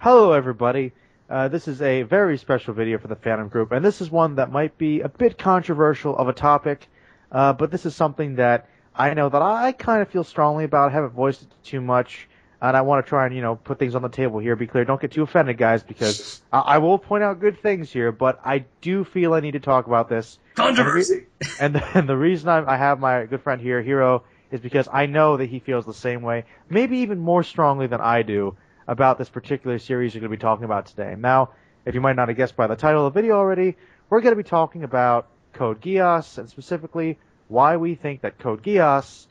Hello, everybody. This is a very special video for the fandom group, and this is one that might be a bit controversial of a topic, but this is something that I know that I kind of feel strongly about. I haven't voiced it too much, and I want to try and, put things on the table here. Be clear, don't get too offended, guys, because I will point out good things here, but I do feel I need to talk about this. Controversy! And the reason I have my good friend here, Hero, is because I know that he feels the same way, maybe even more strongly than I do, about this particular series you're going to be talking about today. Now, if you might not have guessed by the title of the video already, we're going to be talking about Code Geass, and specifically why we think that Code Geass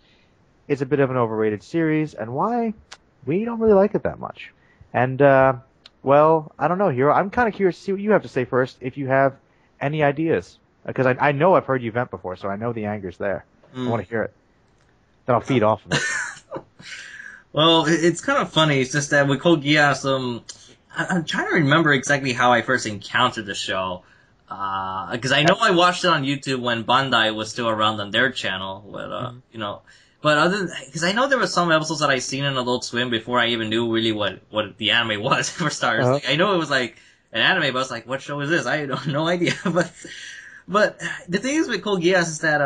is a bit of an overrated series, and why we don't really like it that much. And, well, I don't know, Hero. I'm kind of curious to see what you have to say first, if you have any ideas. Because I know I've heard you vent before, so I know the anger's there. I want to hear it. Then I'll feed off of it. Well, it's kind of funny. It's just that with Code Geass, I'm trying to remember exactly how I first encountered the show. Because I know I watched it on YouTube when Bandai was still around on their channel. But, but because I know there were some episodes that I seen in Adult Swim before I even knew really what the anime was, for starters. Uh-huh. Like, I know it was like an anime, but I was like, what show is this? I have no idea. But the thing is with Code Geass is that,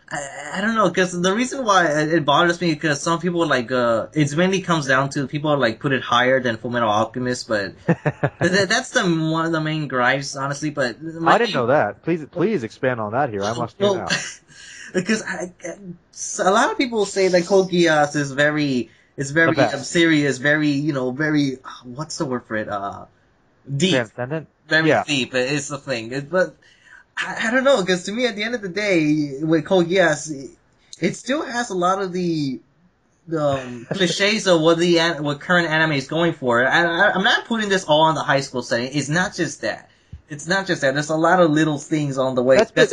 I don't know, because the reason why it bothers me because some people it mainly comes down to people put it higher than Fullmetal Alchemist, but that's one of the main gripes, honestly. But I didn't know that. Please expand on that here. I must hear now. Because a lot of people say that Code Geass is very serious, very what's the word for it? Deep, transcendent, very deep. It's the thing, but. I don't know, because to me, at the end of the day, with Code Geass, it still has a lot of the cliches of what current anime is going for. I'm not putting this all on the high school setting. It's not just that. There's a lot of little things on the way. That's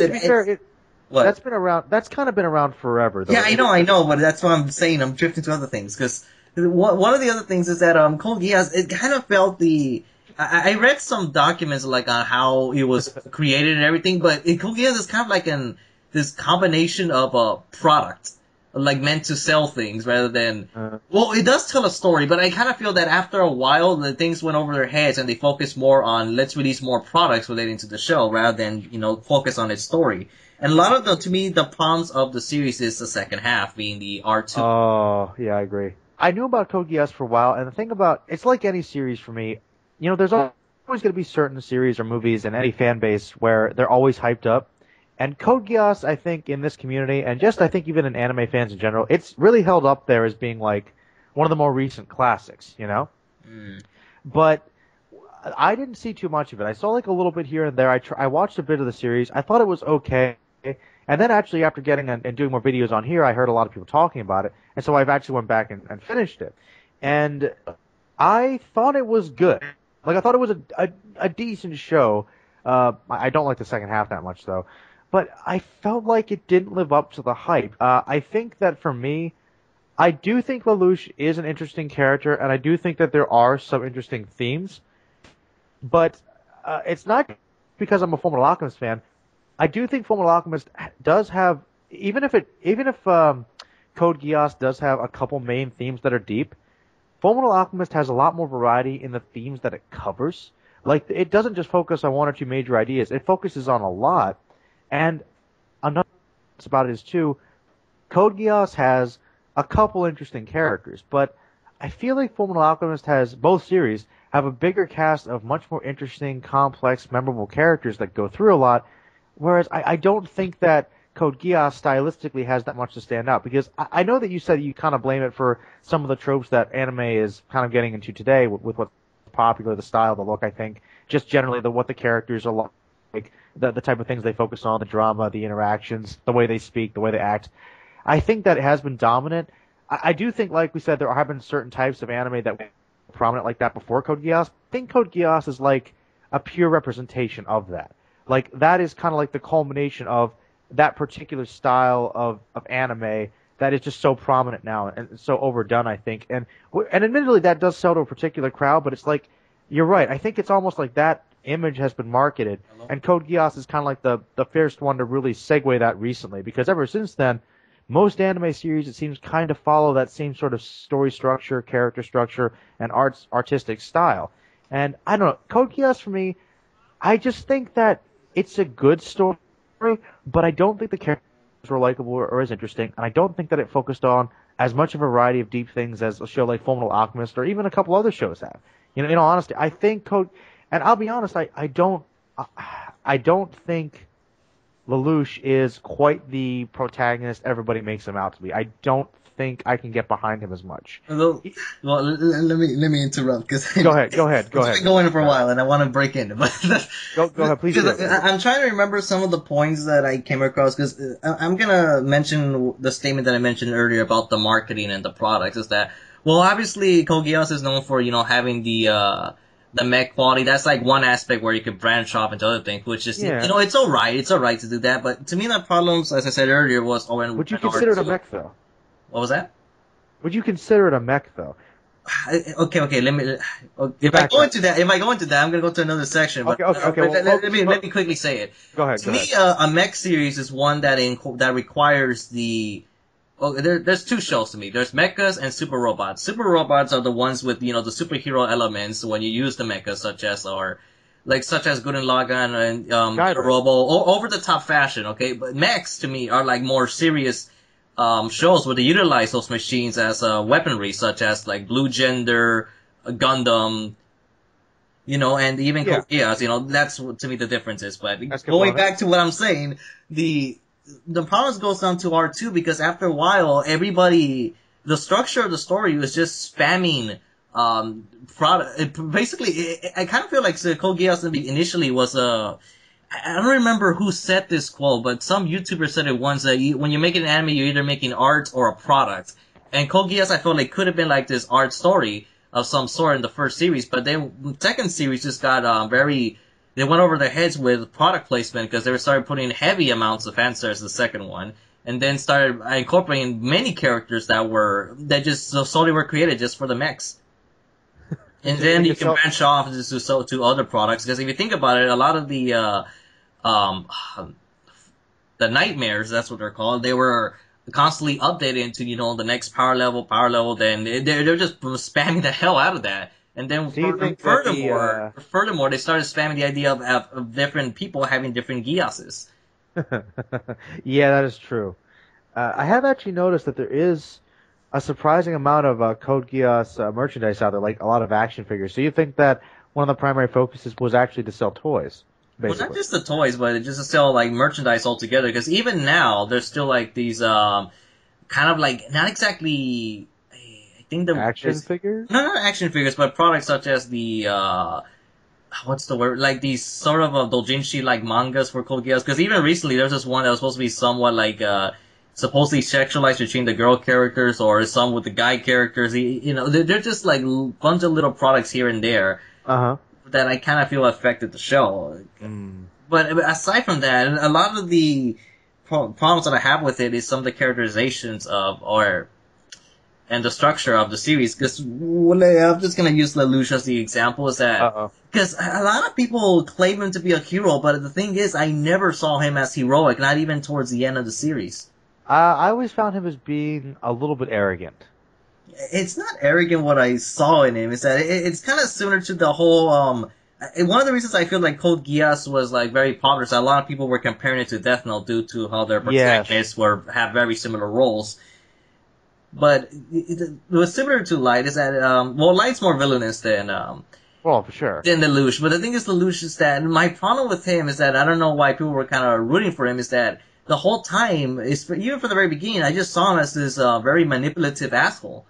been around. That's kind of been around forever, though. Yeah, I know, but that's what I'm saying. I'm drifting to other things, because one of the other things is that Code Geass, it kind of felt I read some documents on how it was created and everything, but Code Geass is kind of this combination of a product, meant to sell things rather than. Well, it does tell a story, but I kind of feel that after a while, the things went over their heads and they focused more on let's release more products relating to the show rather than focus on its story. And a lot of to me, the problems of the series is the second half, being the R2. Oh, yeah, I agree. I knew about Code Geass for a while, and the thing about it's like any series for me. There's always going to be certain series or movies in any fan base where they're always hyped up. And Code Geass, I think, in this community, and I think even in anime fans in general, it's really held up there as being one of the more recent classics, But I didn't see too much of it. I saw a little bit here and there. I watched a bit of the series. I thought it was okay. And then actually after getting and doing more videos on here, I heard a lot of people talking about it. And so I've actually went back and finished it. And I thought it was good. I thought it was a decent show. I don't like the second half that much, though. But I felt like it didn't live up to the hype. I think that for me, I do think Lelouch is an interesting character, and I do think that there are some interesting themes. But it's not because I'm a Fullmetal Alchemist fan. I do think Fullmetal Alchemist does have, even if Code Geass does have a couple main themes that are deep, Fullmetal Alchemist has a lot more variety in the themes that it covers. It doesn't just focus on one or two major ideas. It focuses on a lot. And another thing about it is, too, Code Geass has a couple interesting characters. But I feel like Fullmetal Alchemist both series have a bigger cast of much more interesting, complex, memorable characters that go through a lot. Whereas I don't think that Code Geass stylistically has that much to stand out, because I know that you said you kind of blame it for some of the tropes that anime is kind of getting into today with what's popular, the style, the look, I think, just generally what the characters are like, the type of things they focus on, the drama, the interactions, the way they speak, the way they act. I think that it has been dominant. I do think, like we said, there have been certain types of anime that were prominent like that before Code Geass. I think Code Geass is a pure representation of that. That is kind of the culmination of that particular style of anime that is just so prominent now and so overdone, I think. And admittedly, that does sell to a particular crowd, but it's you're right. I think it's almost like that image has been marketed, and Code Geass is kind of the first one to really segue that recently, because ever since then, most anime series, it seems, kind of follow that same sort of story structure, character structure, and artistic style. And I don't know, Code Geass for me, I just think that it's a good story, but I don't think the characters were likable or as interesting, and I don't think that it focused on as much of a variety of deep things as a show like Fullmetal Alchemist or even a couple other shows have. In all honesty, I think and I'll be honest, I don't think Lelouch is quite the protagonist everybody makes him out to be. I don't think I can get behind him as much. Well, let me interrupt because Go ahead. I've been going for a while and I want to break in. But go ahead, please. I'm trying to remember some of the points that I came across because I'm gonna mention the statement that I mentioned earlier about the marketing and the products. Is that obviously Code Geass is known for having the mech quality. That's like one aspect where you could branch off into other things, which is it's alright. It's alright to do that. But to me, the problems, as I said earlier, was would you consider it a mech though? What was that? Would you consider it a mech though? Okay. If I go into that, I'm gonna go to another section. But, okay. Let me quickly say it. Go ahead. To me, a mech series is one that requires the. There's two shows to me. There's mechas and super robots. Super robots are the ones with the superhero elements when you use the mechas, such as Gurren Lagann and Robo, over the top fashion. Okay, but mechs to me are like more serious. Shows where they utilize those machines as weaponry, such as like Blue Gender, Gundam, and even Code Geass. That's what, to me, the difference is. But going back to what I'm saying, the problems goes down to R2 because after a while, the structure of the story was just spamming product. Basically, I kind of feel like Code Geass initially was I don't remember who said this quote, but some YouTuber said it once that when you're making an anime, you're either making art or a product. And Code Geass, I felt like could have been like this art story of some sort in the first series, but then the second series just got they went over their heads with product placement because they started putting heavy amounts of fan service in the second one, and then started incorporating many characters that just solely were created just for the mechs. And then you can branch off to other products, because if you think about it, a lot of the nightmares, that's what they're called, they were constantly updated into, the next power level, then they're just spamming the hell out of that. And then furthermore, they started spamming the idea of different people having different Geasses. Yeah, that is true. I have actually noticed that there is a surprising amount of Code Geass merchandise out there, like a lot of action figures. So you think that one of the primary focuses was actually to sell toys? Basically. Well, not just the toys, but just to sell like merchandise altogether. Because even now, there's still like these kind of like not exactly. I think the action figures. No, not action figures, but products such as the what's the word? Like these sort of doujinshi like mangas for Code Geass. Because even recently, there's this one that was supposed to be somewhat like supposedly sexualized between the girl characters or some with the guy characters. They're just like a bunch of little products here and there. That I kind of feel affected the show. But aside from that, a lot of the problems that I have with it is some of the characterizations and the structure of the series. Because I'm just going to use Lelouch as the example. Is that because a lot of people claim him to be a hero, but the thing is, I never saw him as heroic, not even towards the end of the series. I always found him as being a little bit arrogant. It's not arrogant what I saw in him. Is that it's kind of similar to the whole. One of the reasons I feel like Code Geass was like very popular is that a lot of people were comparing it to Death Note due to how their protagonists have very similar roles. But it was similar to Light. Is that Light's more villainous than for sure, than Lelouch. But the thing is, Lelouch is that my problem with him is that I don't know why people were kind of rooting for him. Is that the whole time even from the very beginning, I just saw him as this very manipulative asshole.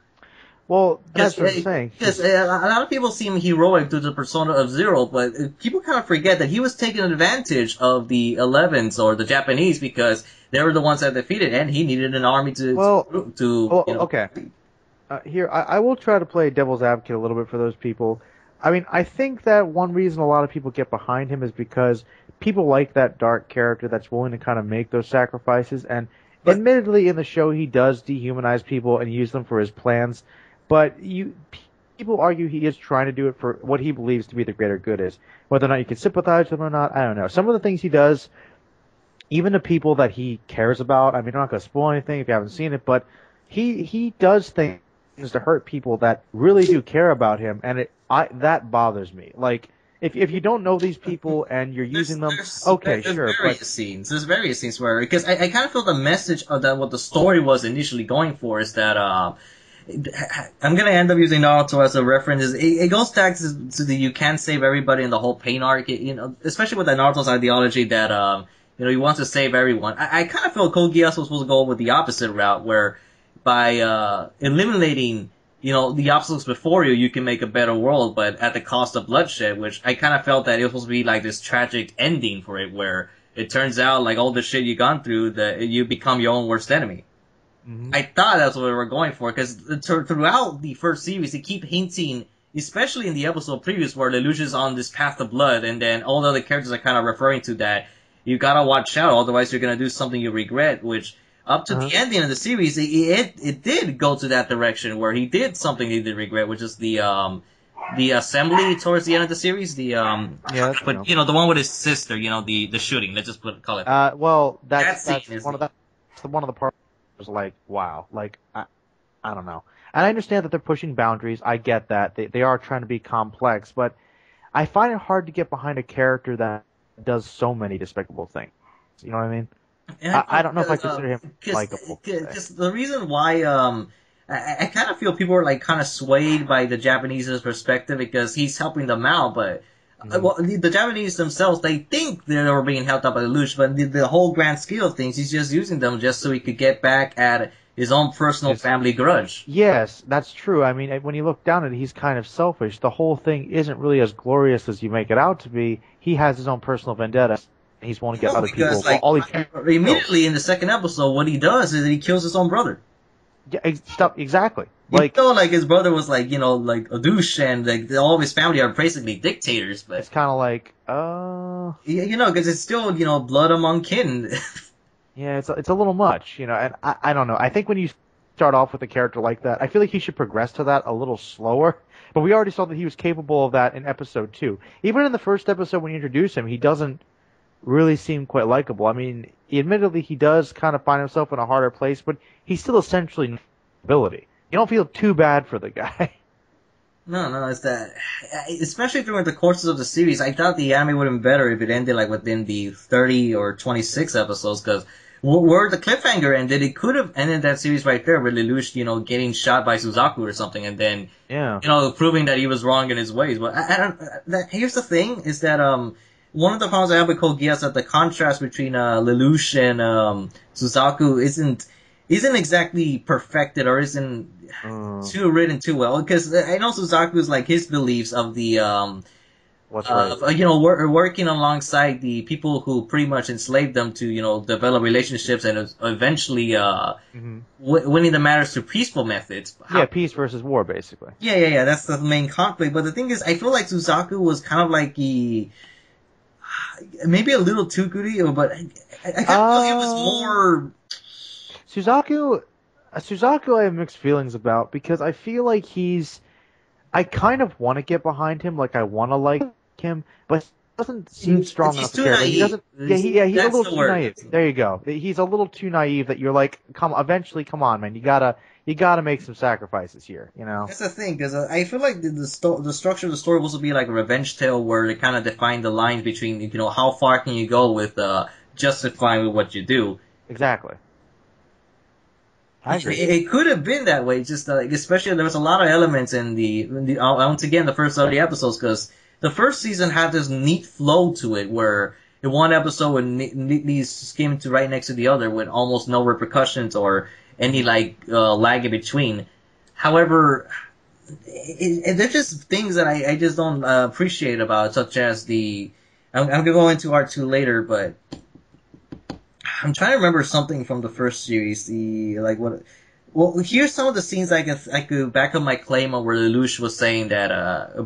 Well, that's what I'm saying. Because a lot of people see him heroic due to the persona of Zero, but people kind of forget that he was taking advantage of the 11s or the Japanese because they were the ones that defeated, and he needed an army to. Okay. Here, I will try to play devil's advocate a little bit for those people. I mean, I think that one reason a lot of people get behind him is because people like that dark character that's willing to kind of make those sacrifices. And admittedly, in the show, he does dehumanize people and use them for his plans. But people argue he is trying to do it for what he believes to be the greater good is. Whether or not you can sympathize with him or not, I don't know. Some of the things he does even the people that he cares about. I mean, I'm not going to spoil anything if you haven't seen it, but he does things to hurt people that really do care about him, and that bothers me. Like, if you don't know these people and you're using them, okay, sure. There's various scenes where, because I kind of feel the message of that, what the story was initially going for is that, I'm gonna end up using Naruto as a reference. It goes back to the you can't save everybody in the whole pain arc, especially with the Naruto's ideology that, he wants to save everyone. I kind of feel Code Geass was supposed to go with the opposite route, where by, eliminating the obstacles before you, you can make a better world, but at the cost of bloodshed, which I kind of felt that it was supposed to be like this tragic ending for it, where it turns out, like, all the shit you've gone through, that you become your own worst enemy. Mm-hmm. I thought that's what we were going for, because throughout the first series, they keep hinting, especially in the episode previous, where Lelouch is on this path of blood, and then all the other characters are kind of referring to that. You gotta watch out, otherwise you're gonna do something you regret, which, up to the ending of the series, it did go to that direction, where he did something he did regret, which is the assembly towards the end of the series, the one with his sister, the shooting, let's just call it. Well, that's one of the parts was like, wow, like, I don't know. And I understand that they're pushing boundaries, I get that, they are trying to be complex, but I find it hard to get behind a character that does so many despicable things. You know what I mean? I don't know if I consider him likable. Because the reason why, I kind of feel people are like kind of swayed by the Japanese's perspective because he's helping them out, but well, the Japanese themselves, they think they were being helped out by Lelouch, but the whole grand scale of things, he's just using them just so he could get back at his own personal family grudge. Yes, that's true. I mean, when you look down at it, he's kind of selfish. The whole thing isn't really as glorious as you make it out to be. He has his own personal vendetta. He's wanting to get other people. Like, immediately in the second episode, what he does is that he kills his own brother. Yeah, exactly. Like, like his brother was like, like a douche, and like all of his family are basically dictators. But it's kind of like, because it's still, blood among kin. Yeah, it's a little much, and I don't know. I think when you start off with a character like that, I feel like he should progress to that a little slower. But we already saw that he was capable of that in episode 2. Even in the first episode when you introduce him, he doesn't really seem quite likable. I mean, admittedly, he does kind of find himself in a harder place, but he's still essentially ability. You don't feel too bad for the guy. No, it's that. Especially during the courses of the series, I thought the anime would have been better if it ended like within the 30 or 26 episodes, because where the cliffhanger ended, it could have ended that series right there with Lelouch, getting shot by Suzaku or something, and then, proving that he was wrong in his ways. But here's the thing, is that, one of the problems I have with Code Geass is that the contrast between Lelouch and Suzaku isn't exactly perfected or isn't too written too well. Because I know Suzaku's like his beliefs of the working alongside the people who pretty much enslaved them to develop relationships and eventually winning the matters through peaceful methods. Peace versus war, basically. Yeah. That's the main conflict. But the thing is, I feel like Suzaku was kind of like maybe a little too goody, but I kind of feel it was more. Suzaku, I have mixed feelings about, because I feel like I kind of want to get behind him, like I want to like him, but he doesn't seem strong enough to care. He doesn't. He's a little too naive. There you go. He's a little too naive that you're like, come on, man, you gotta make some sacrifices here, That's the thing, because I feel like the structure of the story was to be like a revenge tale where they kind of define the lines between, how far can you go with justifying what you do. Exactly. I agree. It could have been that way, just especially there was a lot of elements in the once again, the first 30 episodes, because the first season had this neat flow to it where in one episode would neatly skim to right next to the other with almost no repercussions or any lag in between. However, there's just things that I just don't appreciate about it, such as I'm gonna go into R2 later, but I'm trying to remember something from the first series. Well, here's some of the scenes I could back up my claim on where Lelouch was saying that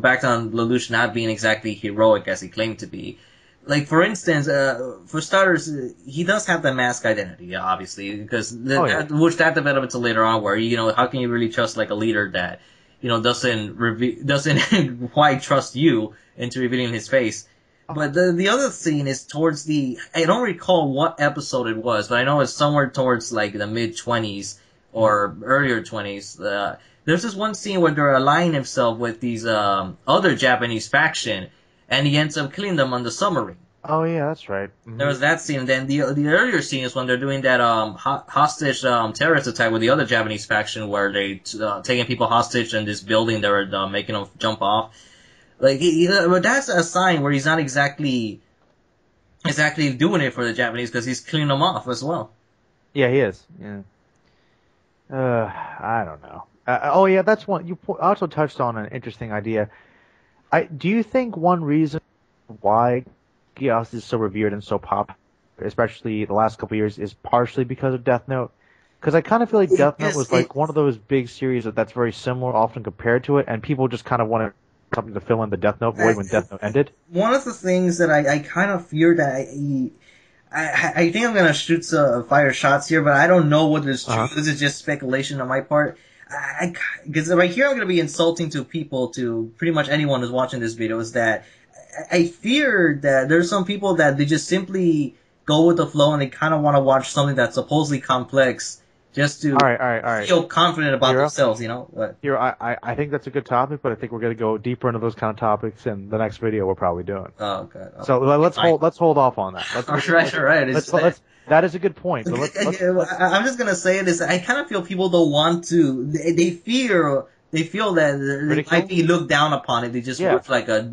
back on Lelouch not being exactly heroic as he claimed to be. Like, for instance, for starters, he does have the mask identity, obviously, because which that developed until later on, where how can you really trust like a leader that doesn't quite trust you into revealing his face. But the other scene is towards I don't recall what episode it was, but I know it's somewhere towards like the mid-20s or earlier 20s. There's this one scene where they're aligning himself with these other Japanese faction, and he ends up killing them on the submarine. Oh yeah, that's right. Mm-hmm. There was that scene, and then the earlier scene is when they're doing that hostage terrorist attack with the other Japanese faction, where they taking people hostage in this building. They were making them jump off. Like, but that's a sign where he's not exactly doing it for the Japanese, because he's cleaning them off as well. Yeah, he is. Yeah. I don't know. Oh yeah, that's one. You also touched on an interesting idea. Do you think one reason why Geass is so revered and so popular, especially the last couple of years, is partially because of Death Note? Because I kind of feel like Death Note was like one of those big series that's very similar, often compared to it, and people just kind of wanted something to fill in the Death Note void when Death Note ended. One of the things that I kind of fear that I think I'm gonna shoot fire shots here, but I don't know whether it's true. This is just speculation on my part. Because right here I'm gonna be insulting to people, to pretty much anyone who's watching this video, is that I fear that there's some people that they just simply go with the flow and they kind of want to watch something that's supposedly complex just to all right. feel confident about themselves, you know? What? Here, I think that's a good topic, but I think we're going to go deeper into those kind of topics in the next video we're probably doing. Oh, okay. Oh, so let's hold off on that. All right. That is a good point. But I'm just going to say this. I kind of feel people don't want to, they feel that they might be looked down upon if they just watch like a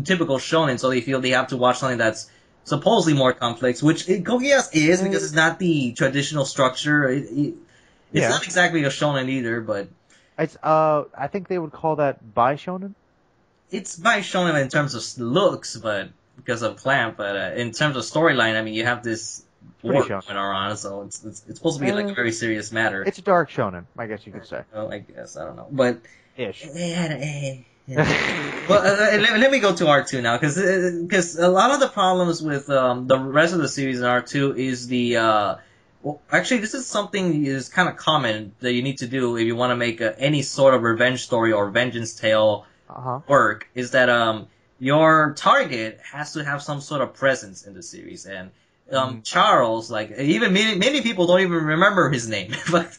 typical shonen, so they feel they have to watch something that's supposedly more complex, which Code Geass is, because it's not the traditional structure. It's not exactly a shonen either, but it's I think they would call that bi shonen. It's bi shonen in terms of looks, but because of Clamp, but in terms of storyline, I mean, you have this war going on, so it's supposed to be like a very serious matter. It's a dark shonen, I guess you could say. Well, I guess, I don't know, but ish. Well, let me go to R2 now, because a lot of the problems with the rest of the series in R2 is actually, this is something is kind of common that you need to do if you want to make any sort of revenge story or vengeance tale work, is that your target has to have some sort of presence in the series, and Charles, like, even many people don't even remember his name, but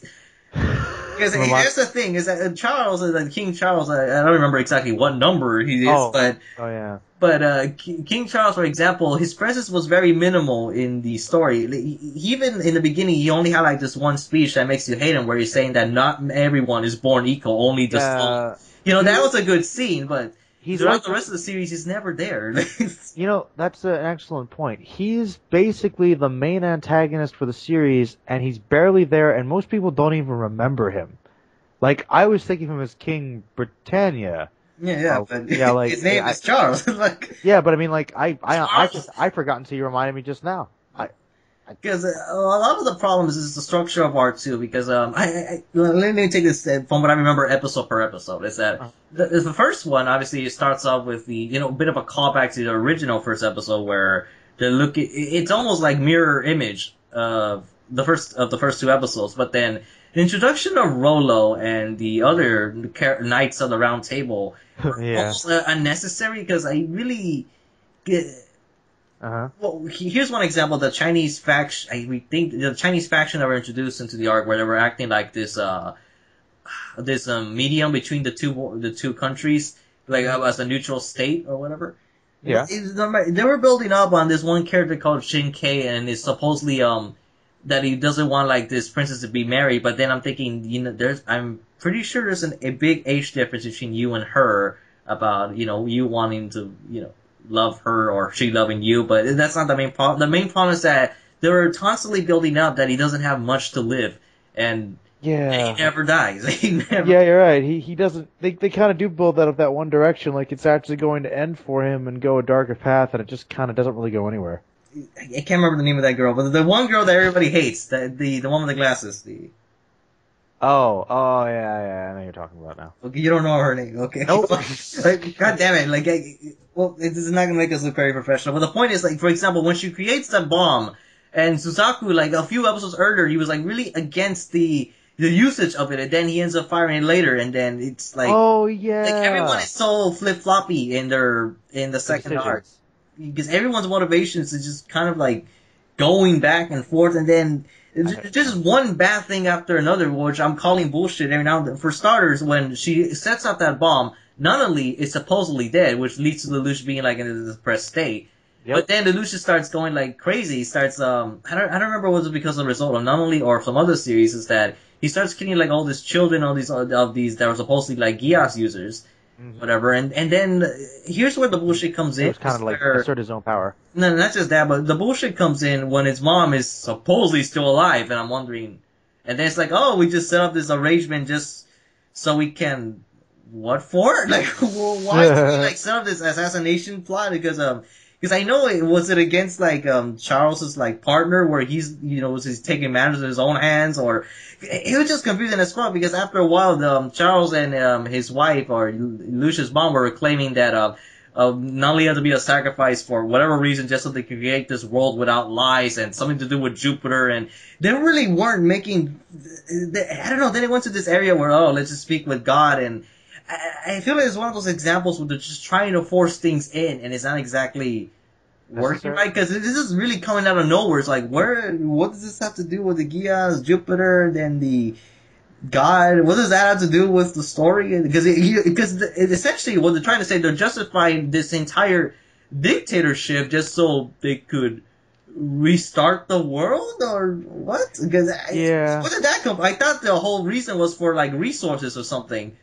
because here's the thing, is that Charles, King Charles, I don't remember exactly what number he is, but King Charles, for example, his presence was very minimal in the story. Even in the beginning, he only had like this one speech that makes you hate him, where he's saying that not everyone is born equal, only the strong. You know, that was a good scene, but throughout the rest of the series, he's never there. You know, that's an excellent point. He's basically the main antagonist for the series, and he's barely there, and most people don't even remember him. Like, I was thinking of him as King Britannia. But his name is Charles. Yeah, but I mean, like, I forgot until you reminded me just now. Because a lot of the problems is the structure of R2, because let me take this from what I remember episode per episode, is that the first one, obviously, it starts off with the, bit of a callback to the original first episode, where it's almost like mirror image of the first two episodes, but then the introduction of Rollo and the other knights of the Round Table were almost unnecessary, because I really Well, here's one example. The Chinese faction, we think the Chinese faction that were introduced into the arc, where they were acting like this medium between the two countries, like as a neutral state or whatever. Yeah. They were building up on this one character called Shin Kei, and it's supposedly that he doesn't want like this princess to be married. But then I'm thinking, I'm pretty sure there's a big age difference between you and her, about you wanting to love her or she loving you, but that's not the main problem. The main problem is that they were constantly building up that he doesn't have much to live, and he never dies. Yeah, you're right. He doesn't. They kind of do build that up that one direction, like it's actually going to end for him and go a darker path, and it just kind of doesn't really go anywhere. I can't remember the name of that girl, but the one girl that everybody hates, the one with the glasses, Oh, yeah, I know what you're talking about now. Okay, you don't know her name, okay? Nope. God damn it, this is not gonna make us look very professional, but the point is, like, for example, when she creates that bomb, and Suzaku, like, a few episodes earlier, he was, like, really against the usage of it, and then he ends up firing it later, and then it's like... Oh, yeah. Like, everyone is so flip-floppy in the second arc. because everyone's motivations is just kind of like going back and forth, and then just one bad thing after another, which I'm calling bullshit every now and then. For starters, when she sets up that bomb, Nunnally is supposedly dead, which leads to Lelouch being like in a depressed state. Yep. But then Lelouch starts going like crazy. He starts I don't remember whether it was because of the result of Nunnally or some other series, is that he starts killing like all these children, all these of these that were supposedly like Geass users. Whatever, and then here's where the bullshit comes in. It's kind of like assert his own power. No, not just that, but the bullshit comes in when his mom is supposedly still alive, and I'm wondering, and then it's like, oh, we just set up this arrangement just so we can, what for? Like, why did we like set up this assassination plot? Because I know was it against like Charles's like partner where he's was taking matters in his own hands, or it was just confusing as fuck, because after a while Charles and his wife or Lucia's mom were claiming that not only had to be a sacrifice for whatever reason just so they could create this world without lies and something to do with Jupiter, and they really weren't making I don't know, then it went to this area where let's just speak with God, and I feel like it's one of those examples where they're just trying to force things in, and it's not exactly working right, because this is really coming out of nowhere. It's like, what does this have to do with the Geass, Jupiter, then the God? What does that have to do with the story? Because essentially what they're trying to say, they're justifying this entire dictatorship just so they could restart the world, or what? Because what did that come? I thought the whole reason was for like resources or something.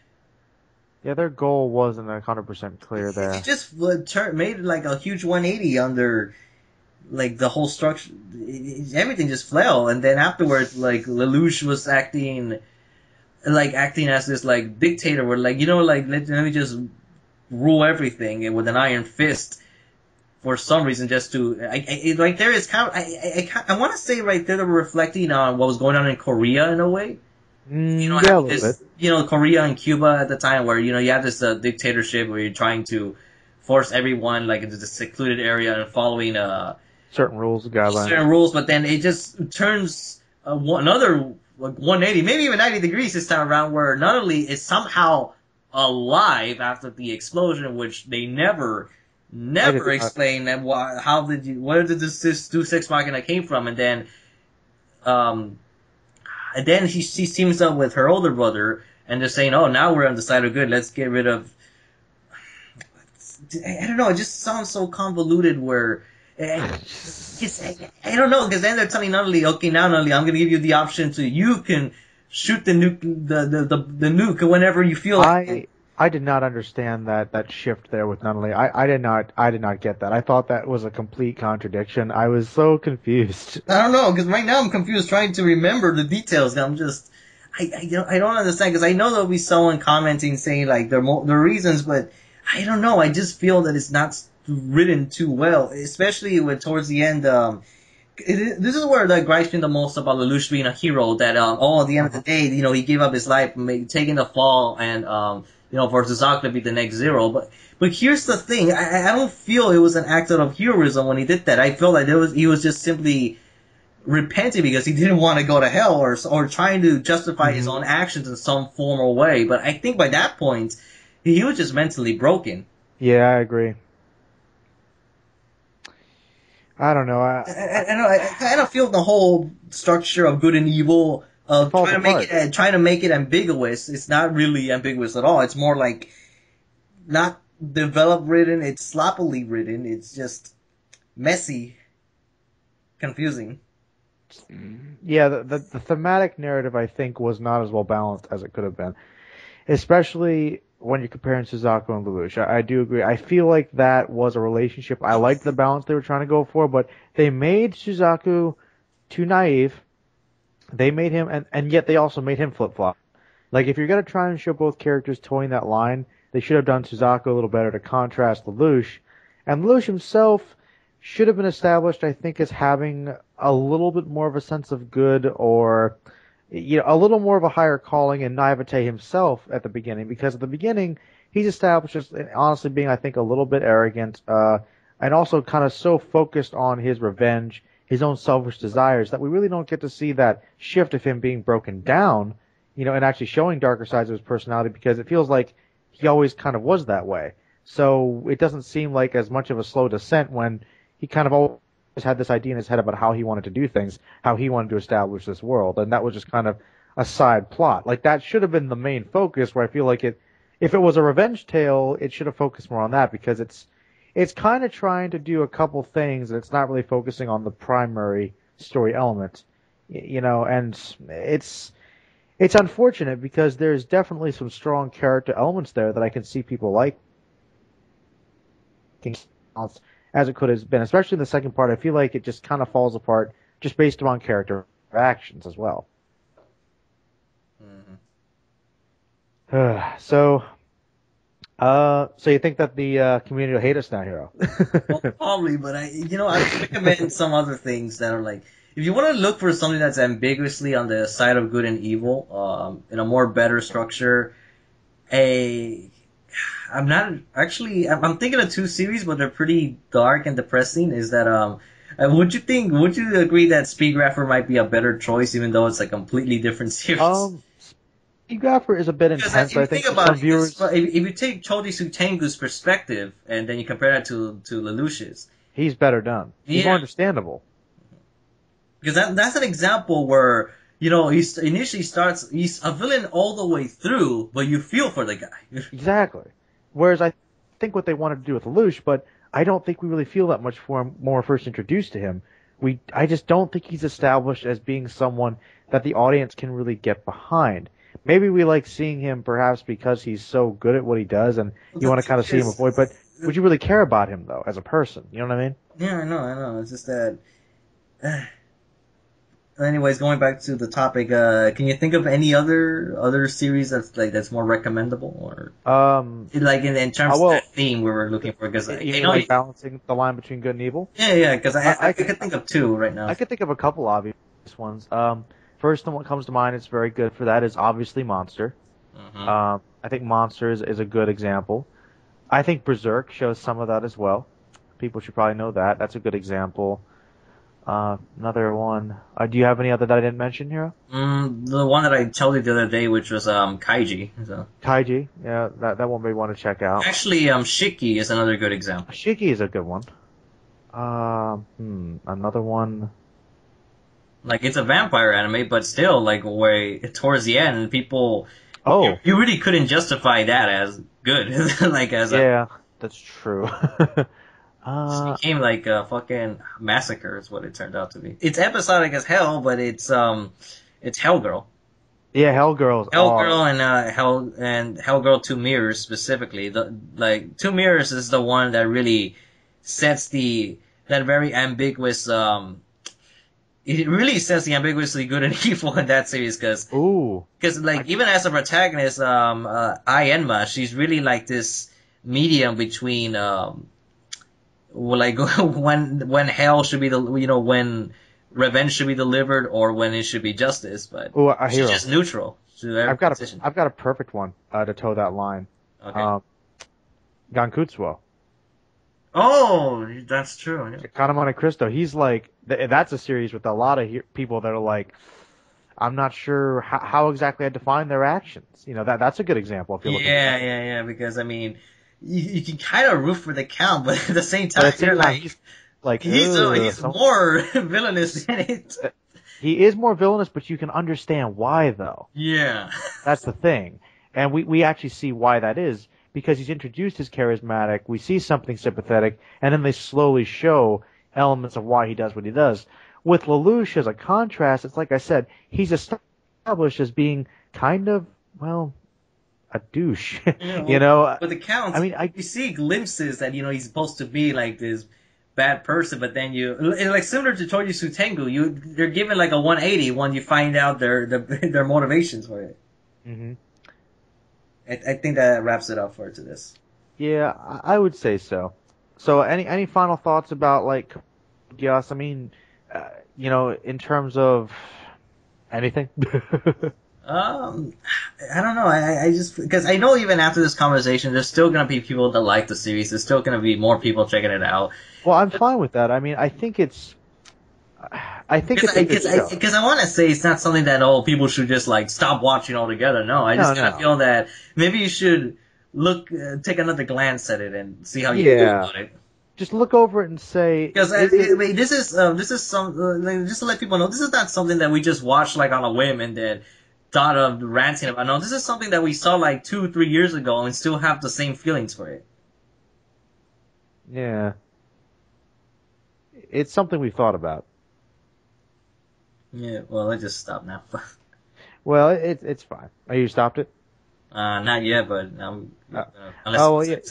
Yeah, their goal wasn't 100% clear there. It just made like a huge 180 under, like, the whole structure. Everything just fell, and then afterwards, like, Lelouch was acting as this, like, dictator, where, like, let me just rule everything, and with an iron fist, for some reason, just to, there is kind of, I want to say right there that we're reflecting on what was going on in Korea in a way. Korea and Cuba at the time, where you have this dictatorship where you're trying to force everyone like into this secluded area and following certain rules, guidelines. But then it just turns another like 180, maybe even 90 degrees this time around, where not only is somehow alive after the explosion, which they never explain that where did this Deus Ex Machina came from, and then she teams up with her older brother, and they're saying, oh, now we're on the side of good, let's get rid of... I don't know, it just sounds so convoluted where... I don't know, because then they're telling Nunnally, okay, now Nunnally, I'm going to give you the option to, you can shoot the nuke, the nuke whenever you feel like it. I did not understand that shift there with Nunnally. I did not get that. I thought that was a complete contradiction. I was so confused. I don't know, because right now I'm confused trying to remember the details. I'm just, I don't understand, because I know there'll be someone commenting saying like there are reasons, but I don't know. I just feel that it's not written too well, especially when towards the end. This is where that gripes me the most about Lelouch being a hero. That at the end of the day, he gave up his life, taking the fall, and for Suzaku to be the next Zero. But here's the thing, I don't feel it was an act of heroism when he did that. I feel like he was just simply repenting because he didn't want to go to hell, or trying to justify his own actions in some form or way. But I think by that point, he was just mentally broken. Yeah, I agree. I don't know. I kind of feel the whole structure of good and evil, of trying to make it ambiguous. It's not really ambiguous at all. It's more like not developed written. It's sloppily written. It's just messy, confusing. Yeah, the thematic narrative, I think, was not as well balanced as it could have been, especially when you're comparing Suzaku and Lelouch. I do agree. I feel like that was a relationship. I liked the balance they were trying to go for, but they made Suzaku too naive. They made him, and yet they also made him flip-flop. Like, if you're going to try and show both characters towing that line, they should have done Suzaku a little better to contrast Lelouch. And Lelouch himself should have been established, I think, as having a little bit more of a sense of good, or a little more of a higher calling and naivete himself at the beginning, because at the beginning, he's established as honestly being, I think, a little bit arrogant, and also kind of so focused on his revenge, his own selfish desires, that we really don't get to see that shift of him being broken down, and actually showing darker sides of his personality, because it feels like he always kind of was that way. So it doesn't seem like as much of a slow descent when he kind of always had this idea in his head about how he wanted to do things, how he wanted to establish this world, and that was just kind of a side plot. Like that should have been the main focus. Where I feel like if it was a revenge tale, it should have focused more on that because it's kind of trying to do a couple things and it's not really focusing on the primary story element, and it's unfortunate because there's definitely some strong character elements there that I can see people like as it could have been, especially in the second part. I feel like it just kind of falls apart just based upon character actions as well. Mm-hmm. So you think that the community will hate us now, Hero? Well, probably, but I recommend some other things that are like, if you want to look for something that's ambiguously on the side of good and evil, in a more better structure, I'm thinking of two series, but they're pretty dark and depressing. Is that, would you agree that Speedgrapher might be a better choice, even though it's a completely different series? Speedgrapher is a bit intense, I think, for some viewers. If you take Choji Sutengu's perspective, and then you compare that to Lelouch's, he's better done. He's more understandable. Because that's an example where, he initially he's a villain all the way through, but you feel for the guy. Exactly. Whereas I think what they wanted to do with Lelouch, but I don't think we really feel that much for him when we're first introduced to him. I just don't think he's established as being someone that the audience can really get behind. Maybe we like seeing him perhaps because he's so good at what he does and you want to kind of see him avoid, but would you really care about him though, as a person? You know what I mean? Yeah, I know. It's just that... Anyways, going back to the topic, can you think of any other series that's more recommendable, or in terms of that theme we were looking for? Because balancing the line between good and evil. Yeah. Because I could think of two right now. I could think of a couple obvious ones. First one that comes to mind, it's very good for that, is obviously Monster. Mm-hmm. I think Monster is a good example. I think Berserk shows some of that as well. People should probably know that. That's a good example. Another one. Do you have any other that I didn't mention here? The one that I told you the other day, which was Kaiji. So. Kaiji, yeah, that one we want to check out. Actually, Shiki is another good example. Shiki is a good one. Another one. Like, it's a vampire anime, but still, where towards the end, people... Oh. You really couldn't justify that as good. Yeah, that's true. It became a fucking massacre is what it turned out to be. It's episodic as hell, but it's Hellgirl. Yeah, Hellgirl and Hellgirl Two Mirrors specifically. Two Mirrors is the one that really sets that very ambiguous, it really sets the ambiguously good and evil in that series, because even as a protagonist, Enma, she's really this medium between, when hell should be when revenge should be delivered or when it should be justice, but she's just neutral. I've got a perfect one to toe that line. Okay. Gankutsuo. Oh, that's true. Yeah. Kana Monte Cristo. He's that's a series with a lot of people that are I'm not sure how exactly I define their actions. That's a good example if you're looking. Yeah. Because you can kind of root for the Count, but at the same time, he's more villainous than it. He is more villainous, but you can understand why, though. Yeah. That's the thing. And we actually see why that is, because he's introduced as charismatic, we see something sympathetic, and then they slowly show elements of why he does what he does. With Lelouch, as a contrast, it's like I said, he's established as being kind of, a douche. Yeah, with the Count, you see glimpses that, he's supposed to be this bad person, but then similar to Choji Sutengu, they're given a 180 when you find out their motivations for it. Mm-hmm. I think that wraps it up for this. Yeah, I would say so. So, any final thoughts about Geass? In terms of anything. I don't know. I just, because I know even after this conversation, there's still gonna be people that like the series. There's still gonna be more people checking it out. Well, I'm fine with that. I think it's because I want to say it's not something that people should just stop watching altogether. No, I just kind of feel that maybe you should take another glance at it and see how you feel about it. Just look over it and say, Because this is some just to let people know, this is not something that we just watched like on a whim and then thought of ranting about. No, this is something that we saw like 2-3 years ago and still have the same feelings for it. Yeah. It's something we thought about. Yeah, well, I just stopped now. Well, it's fine. Oh, you stopped it? Not yet, but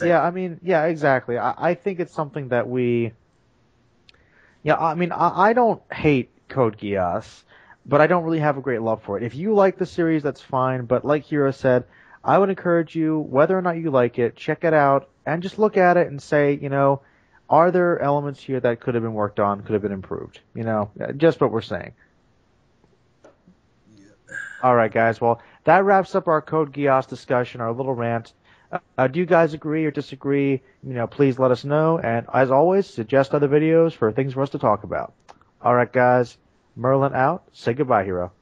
yeah, I mean, yeah, exactly. I think it's something that I mean, I don't hate Code Geass, but I don't really have a great love for it. If you like the series, that's fine, but like Hiro said, I would encourage you, whether or not you like it, check it out, and just look at it and say, are there elements here that could have been worked on, could have been improved? Just what we're saying. All right, guys. Well, that wraps up our Code Geass discussion, our little rant. Do you guys agree or disagree? Please let us know. And as always, suggest other videos for things for us to talk about. All right, guys. Merlin out. Say goodbye, Hiro.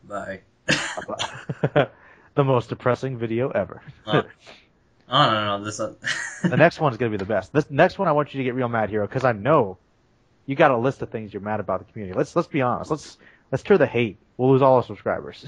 Bye. The most depressing video ever. No. The next one's going to be the best. This next one, I want you to get real mad, Hiro, because I know you got a list of things you're mad about the community. Let's be honest. Let's cure the hate. We'll lose all our subscribers.